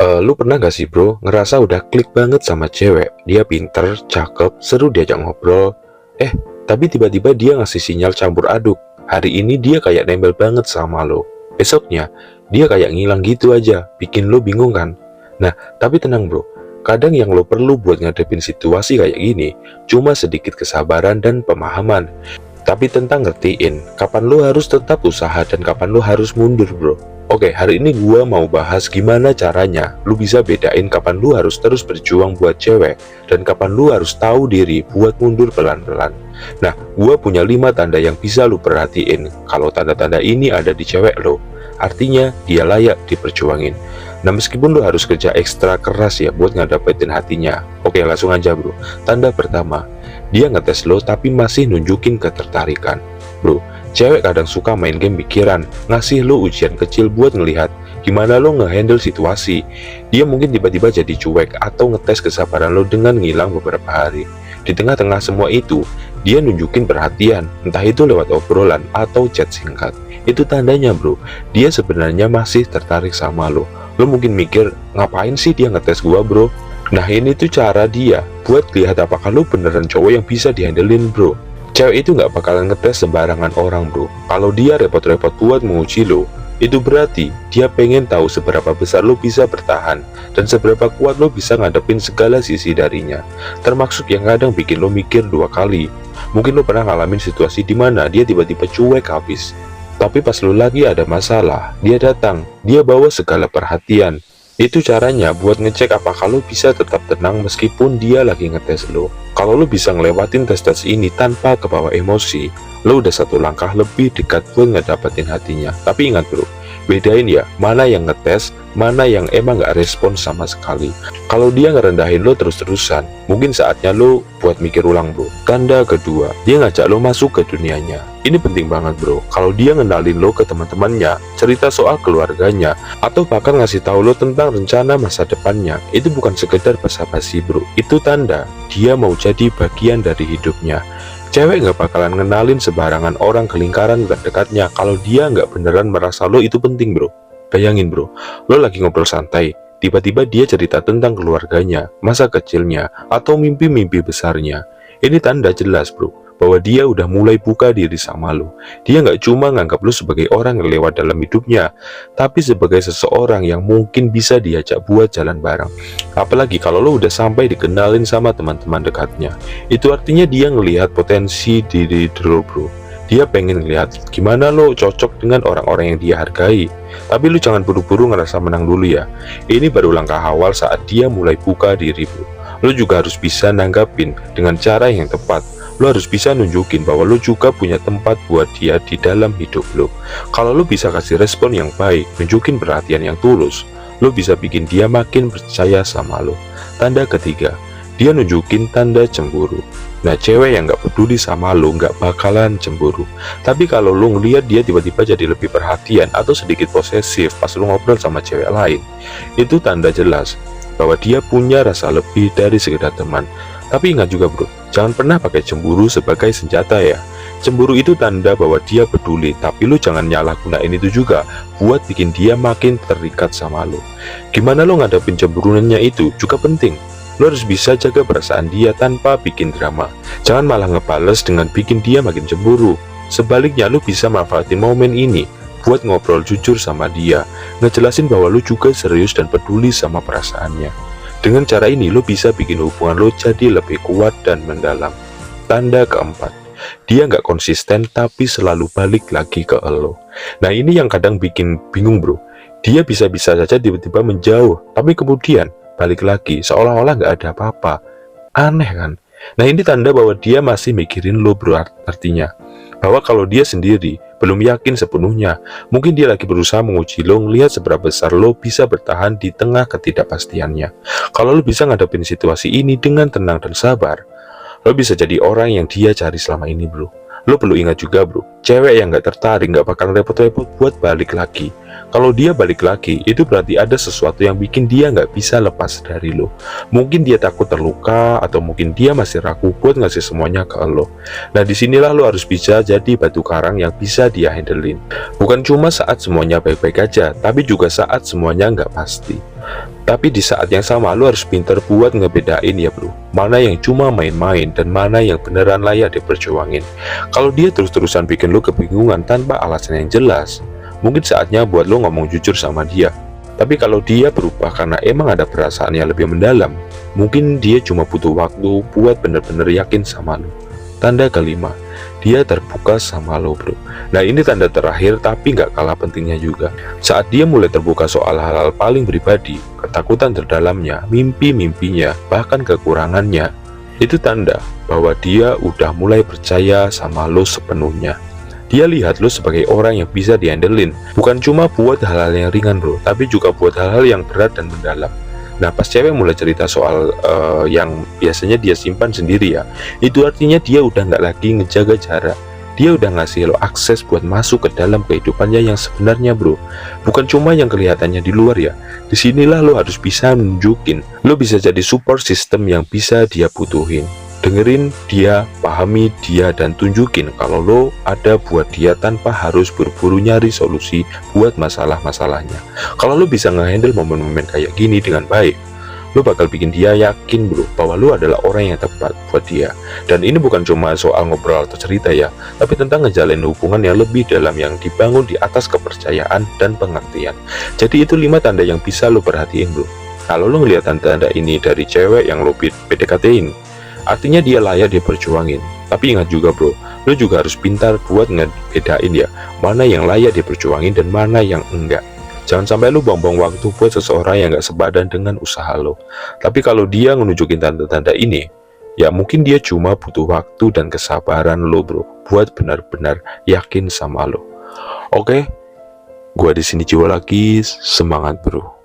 Lu pernah gak sih bro, ngerasa udah klik banget sama cewek, dia pinter, cakep, seru diajak ngobrol, tapi tiba-tiba dia ngasih sinyal campur aduk. Hari ini dia kayak nempel banget sama lo, besoknya dia kayak ngilang gitu aja, bikin lo bingung kan? Nah, tapi tenang bro, kadang yang lo perlu buat ngadepin situasi kayak gini, cuma sedikit kesabaran dan pemahaman. Tapi tentang ngertiin, kapan lo harus tetap usaha dan kapan lo harus mundur bro. Oke, hari ini gua mau bahas gimana caranya lu bisa bedain kapan lu harus terus berjuang buat cewek dan kapan lu harus tahu diri buat mundur pelan-pelan. Nah, gua punya 5 tanda yang bisa lu perhatiin. Kalau tanda-tanda ini ada di cewek lo, artinya dia layak diperjuangin. Nah, meskipun lu harus kerja ekstra keras ya buat ngedapetin hatinya. Oke, langsung aja bro. Tanda pertama, dia ngetes lo tapi masih nunjukin ketertarikan. Bro, cewek kadang suka main game pikiran, ngasih lo ujian kecil buat ngelihat gimana lo ngehandle situasi. Dia mungkin tiba-tiba jadi cuek atau ngetes kesabaran lo dengan ngilang beberapa hari. Di tengah-tengah semua itu, dia nunjukin perhatian, entah itu lewat obrolan atau chat singkat. Itu tandanya bro, dia sebenarnya masih tertarik sama lo. Lo mungkin mikir, ngapain sih dia ngetes gua bro? Nah, ini tuh cara dia buat lihat apakah lo beneran cowok yang bisa dihandelin bro. Cewek itu nggak bakalan ngetes sembarangan orang bro. Kalau dia repot-repot buat menguji lo, itu berarti dia pengen tahu seberapa besar lo bisa bertahan dan seberapa kuat lo bisa ngadepin segala sisi darinya, termasuk yang kadang bikin lo mikir 2 kali. Mungkin lo pernah ngalamin situasi dimana dia tiba-tiba cuek habis, tapi pas lo lagi ada masalah, dia datang, dia bawa segala perhatian. Itu caranya buat ngecek apakah lo bisa tetap tenang meskipun dia lagi ngetes lo. Kalau lo bisa ngelewatin tes-tes ini tanpa kebawa emosi, lo udah satu langkah lebih dekat buat ngedapetin hatinya. Tapi ingat bro, bedain ya, mana yang ngetes, mana yang emang gak respon sama sekali. Kalau dia ngerendahin lo terus-terusan, mungkin saatnya lo buat mikir ulang bro. Tanda kedua, dia ngajak lo masuk ke dunianya. Ini penting banget bro. Kalau dia ngenalin lo ke teman-temannya, cerita soal keluarganya, atau bahkan ngasih tahu lo tentang rencana masa depannya, itu bukan sekedar basa-basi bro. Itu tanda dia mau jadi bagian dari hidupnya. Cewek nggak bakalan ngenalin sebarangan orang ke lingkaran terdekatnya kalau dia nggak beneran merasa lo itu penting bro. Bayangin bro, lo lagi ngobrol santai, tiba-tiba dia cerita tentang keluarganya, masa kecilnya, atau mimpi-mimpi besarnya. Ini tanda jelas bro, bahwa dia udah mulai buka diri sama lo. Dia nggak cuma nganggap lo sebagai orang yang lewat dalam hidupnya, tapi sebagai seseorang yang mungkin bisa diajak buat jalan bareng. Apalagi kalau lo udah sampai dikenalin sama teman-teman dekatnya, itu artinya dia ngelihat potensi diri lo bro. Dia pengen ngelihat gimana lo cocok dengan orang-orang yang dia hargai. Tapi lo jangan buru-buru ngerasa menang dulu ya. Ini baru langkah awal saat dia mulai buka diri bro. Lo juga harus bisa nanggapin dengan cara yang tepat. Lo harus bisa nunjukin bahwa lo juga punya tempat buat dia di dalam hidup lo. Kalau lo bisa kasih respon yang baik, nunjukin perhatian yang tulus, lo bisa bikin dia makin percaya sama lo. Tanda ketiga, dia nunjukin tanda cemburu. Nah, cewek yang gak peduli sama lo gak bakalan cemburu. Tapi kalau lo ngeliat dia tiba-tiba jadi lebih perhatian atau sedikit posesif pas lo ngobrol sama cewek lain, itu tanda jelas bahwa dia punya rasa lebih dari sekedar teman. Tapi ingat juga bro, jangan pernah pakai cemburu sebagai senjata ya. Cemburu itu tanda bahwa dia peduli, tapi lo jangan nyalahgunain itu juga buat bikin dia makin terikat sama lo. Gimana lo ngadepin cemburuannya itu juga penting. Lo harus bisa jaga perasaan dia tanpa bikin drama. Jangan malah ngebales dengan bikin dia makin cemburu. Sebaliknya lo bisa manfaatin momen ini buat ngobrol jujur sama dia, ngejelasin bahwa lo juga serius dan peduli sama perasaannya. Dengan cara ini lo bisa bikin hubungan lo jadi lebih kuat dan mendalam. Tanda keempat, dia nggak konsisten tapi selalu balik lagi ke lo. Nah, ini yang kadang bikin bingung bro. Dia bisa-bisa saja tiba-tiba menjauh, tapi kemudian balik lagi seolah-olah nggak ada apa-apa. Aneh kan? Nah, ini tanda bahwa dia masih mikirin lo bro. Artinya bahwa kalau dia sendiri belum yakin sepenuhnya, mungkin dia lagi berusaha menguji lo, ngelihat seberapa besar lo bisa bertahan di tengah ketidakpastiannya. Kalau lo bisa ngadepin situasi ini dengan tenang dan sabar, lo bisa jadi orang yang dia cari selama ini bro. Lo perlu ingat juga bro, cewek yang gak tertarik gak bakal repot-repot buat balik lagi. Kalau dia balik lagi, itu berarti ada sesuatu yang bikin dia nggak bisa lepas dari lo. Mungkin dia takut terluka, atau mungkin dia masih ragu buat ngasih semuanya ke lo. Nah, disinilah lo harus bisa jadi batu karang yang bisa dia handlein. Bukan cuma saat semuanya baik-baik aja, tapi juga saat semuanya nggak pasti. Tapi di saat yang sama lo harus pinter buat ngebedain ya bro, mana yang cuma main-main dan mana yang beneran layak diperjuangin. Kalau dia terus-terusan bikin lo kebingungan tanpa alasan yang jelas, mungkin saatnya buat lo ngomong jujur sama dia. Tapi kalau dia berubah karena emang ada perasaan yang lebih mendalam, mungkin dia cuma butuh waktu buat bener-bener yakin sama lo. Tanda kelima, dia terbuka sama lo bro. Nah ini tanda terakhir tapi nggak kalah pentingnya juga. Saat dia mulai terbuka soal hal-hal paling pribadi, ketakutan terdalamnya, mimpi-mimpinya, bahkan kekurangannya, itu tanda bahwa dia udah mulai percaya sama lo sepenuhnya. Dia lihat lo sebagai orang yang bisa diandelin, bukan cuma buat hal-hal yang ringan bro, tapi juga buat hal-hal yang berat dan mendalam. Nah pas cewek mulai cerita soal yang biasanya dia simpan sendiri ya, itu artinya dia udah nggak lagi ngejaga jarak. Dia udah ngasih lo akses buat masuk ke dalam kehidupannya yang sebenarnya bro, bukan cuma yang kelihatannya di luar ya. Disinilah lo harus bisa nunjukin lo bisa jadi support system yang bisa dia butuhin. Dengerin dia, pahami dia, dan tunjukin kalau lo ada buat dia tanpa harus buru-buru nyari solusi buat masalah-masalahnya. Kalau lo bisa ngehandle momen-momen kayak gini dengan baik, lo bakal bikin dia yakin bro bahwa lo adalah orang yang tepat buat dia. Dan ini bukan cuma soal ngobrol atau cerita ya, tapi tentang ngejalin hubungan yang lebih dalam yang dibangun di atas kepercayaan dan pengertian. Jadi itu 5 tanda yang bisa lo perhatiin bro. Kalau lo ngeliat tanda-tanda ini dari cewek yang lo PDKT-in, artinya dia layak diperjuangin. Tapi ingat juga bro, lo juga harus pintar buat ngebedain ya, mana yang layak diperjuangin dan mana yang enggak. Jangan sampai lo buang-buang waktu buat seseorang yang gak sepadan dengan usaha lo. Tapi kalau dia nunjukin tanda-tanda ini, ya mungkin dia cuma butuh waktu dan kesabaran lo bro, buat benar-benar yakin sama lo. Oke, gua di sini Jiwa lagi, semangat bro.